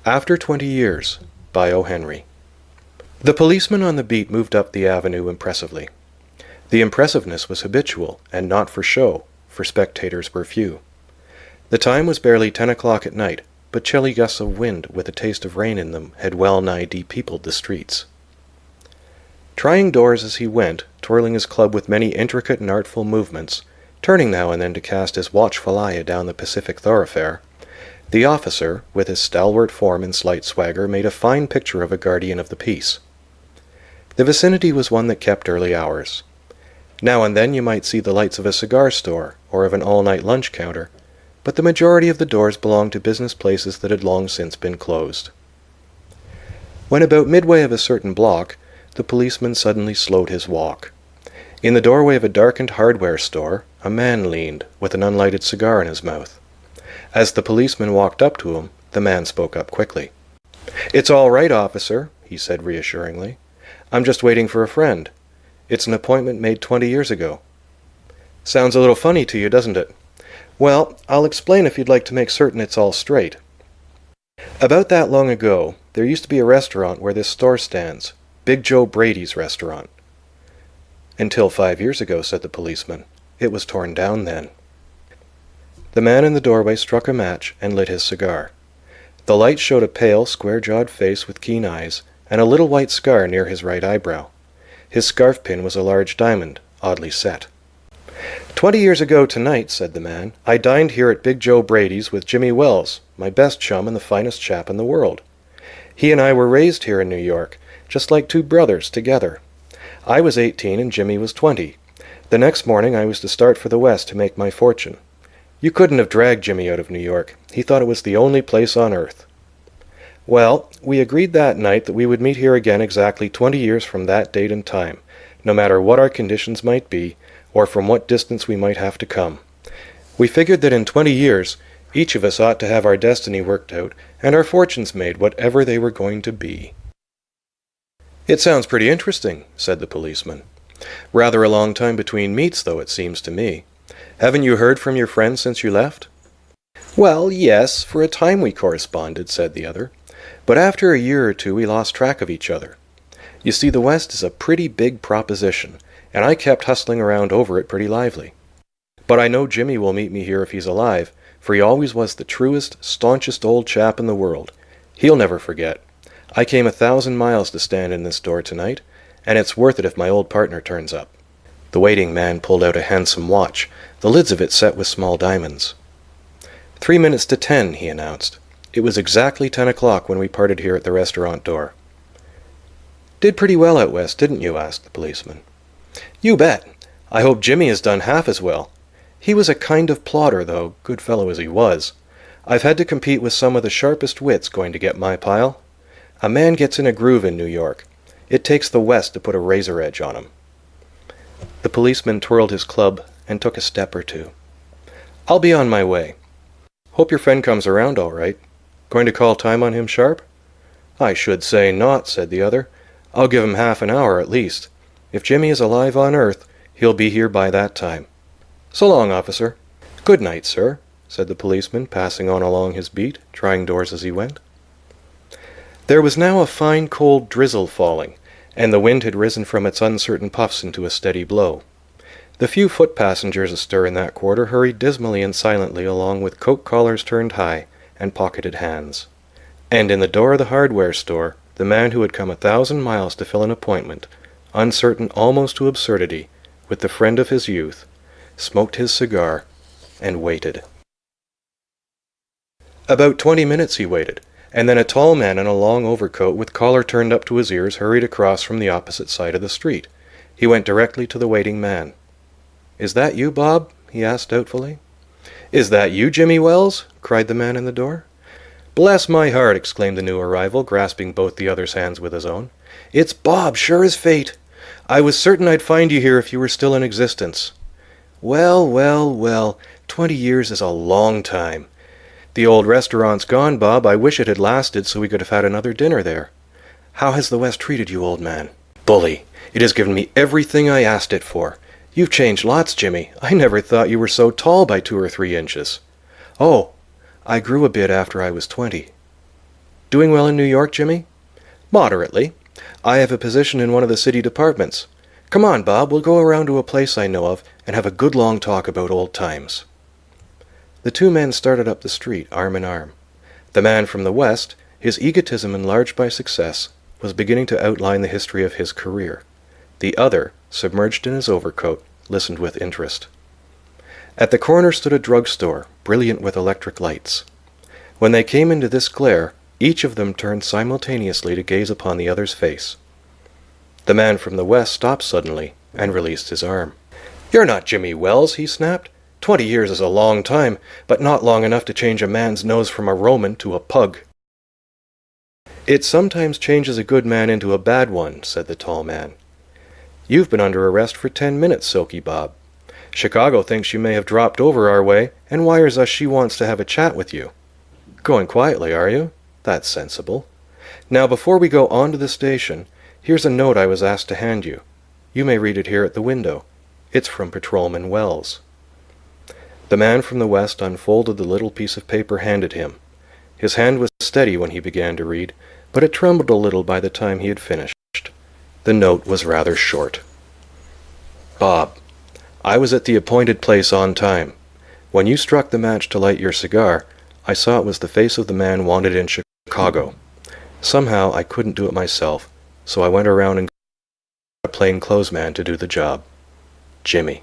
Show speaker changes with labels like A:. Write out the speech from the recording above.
A: After 20 Years, by O. Henry. The policeman on the beat moved up the avenue impressively. The impressiveness was habitual, and not for show, for spectators were few. The time was barely 10 o'clock at night, but chilly gusts of wind with a taste of rain in them had well-nigh depeopled the streets. Trying doors as he went, twirling his club with many intricate and artful movements, turning now and then to cast his watchful eye down the Pacific thoroughfare, the officer, with his stalwart form and slight swagger, made a fine picture of a guardian of the peace. The vicinity was one that kept early hours. Now and then you might see the lights of a cigar store or of an all-night lunch counter, but the majority of the doors belonged to business places that had long since been closed. When about midway of a certain block, the policeman suddenly slowed his walk. In the doorway of a darkened hardware store, a man leaned, with an unlighted cigar in his mouth. As the policeman walked up to him, the man spoke up quickly. "It's all right, officer," he said reassuringly. "I'm just waiting for a friend. It's an appointment made 20 years ago. Sounds a little funny to you, doesn't it? Well, I'll explain if you'd like to make certain it's all straight. About that long ago, there used to be a restaurant where this store stands, Big Joe Brady's restaurant." "Until 5 years ago," said the policeman. "It was torn down then." The man in the doorway struck a match and lit his cigar. The light showed a pale, square-jawed face with keen eyes, and a little white scar near his right eyebrow. His scarf pin was a large diamond, oddly set. 20 years ago tonight," said the man, "I dined here at Big Joe Brady's with Jimmy Wells, my best chum and the finest chap in the world. He and I were raised here in New York, just like two brothers together. I was 18 and Jimmy was 20. The next morning I was to start for the West to make my fortune. You couldn't have dragged Jimmy out of New York. He thought it was the only place on earth. Well, we agreed that night that we would meet here again exactly 20 years from that date and time, no matter what our conditions might be, or from what distance we might have to come. We figured that in 20 years, each of us ought to have our destiny worked out, and our fortunes made whatever they were going to be." "It sounds pretty interesting," said the policeman. "Rather a long time between meets, though, it seems to me. Haven't you heard from your friend since you left?" "Well, yes, for a time we corresponded," said the other. "But after a year or two we lost track of each other. You see, the West is a pretty big proposition, and I kept hustling around over it pretty lively. But I know Jimmy will meet me here if he's alive, for he always was the truest, staunchest old chap in the world. He'll never forget. I came 1,000 miles to stand in this door tonight, and it's worth it if my old partner turns up." The waiting man pulled out a handsome watch, the lids of it set with small diamonds. 3 minutes to 10, he announced. It was exactly 10 o'clock when we parted here at the restaurant door. "Did pretty well out west, didn't you?" asked the policeman. "You bet. I hope Jimmy has done half as well. He was a kind of plodder, though, good fellow as he was. I've had to compete with some of the sharpest wits going to get my pile. A man gets in a groove in New York. It takes the West to put a razor edge on him." The policeman twirled his club and took a step or two. "I'll be on my way. Hope your friend comes around all right. Going to call time on him sharp?" "I should say not," said the other. "I'll give him half an hour at least. If Jimmy is alive on earth, he'll be here by that time. So long, officer." "Good night, sir," said the policeman, passing on along his beat, trying doors as he went. There was now a fine cold drizzle falling, and the wind had risen from its uncertain puffs into a steady blow. The few foot passengers astir in that quarter hurried dismally and silently along with coat collars turned high and pocketed hands. And in the door of the hardware store, the man who had come 1,000 miles to fill an appointment, uncertain almost to absurdity, with the friend of his youth, smoked his cigar and waited. About 20 minutes he waited, and then a tall man in a long overcoat with collar turned up to his ears hurried across from the opposite side of the street. He went directly to the waiting man. "Is that you, Bob?" he asked doubtfully. "Is that you, Jimmy Wells?" cried the man in the door. "Bless my heart!" exclaimed the new arrival, grasping both the other's hands with his own. "It's Bob, sure as fate. I was certain I'd find you here if you were still in existence. Well, well, well, 20 years is a long time. The old restaurant's gone, Bob. I wish it had lasted so we could have had another dinner there. How has the West treated you, old man?" "Bully. It has given me everything I asked it for. You've changed lots, Jimmy. I never thought you were so tall by 2 or 3 inches. "Oh, I grew a bit after I was 20. Doing well in New York, Jimmy? Moderately. I have a position in one of the city departments. Come on, Bob, we'll go around to a place I know of and have a good long talk about old times. The two men started up the street, arm in arm. The man from the west, his egotism enlarged by success, was beginning to outline the history of his career. The other, submerged in his overcoat, listened with interest. At the corner stood a drugstore, brilliant with electric lights. When they came into this glare, each of them turned simultaneously to gaze upon the other's face. The man from the west stopped suddenly and released his arm. "You're not Jimmy Wells," he snapped. 20 years is a long time, but not long enough to change a man's nose from a Roman to a pug." "It sometimes changes a good man into a bad one," said the tall man. "You've been under arrest for 10 minutes, Silky Bob. Chicago thinks you may have dropped over our way and wires us she wants to have a chat with you. Going quietly, are you? That's sensible. Now, before we go on to the station, here's a note I was asked to hand you. You may read it here at the window. It's from Patrolman Wells." The man from the west unfolded the little piece of paper handed him. His hand was steady when he began to read, but it trembled a little by the time he had finished. The note was rather short. "Bob, I was at the appointed place on time. When you struck the match to light your cigar, I saw it was the face of the man wanted in Chicago. Somehow I couldn't do it myself, so I went around and got a plainclothes man to do the job. Jimmy."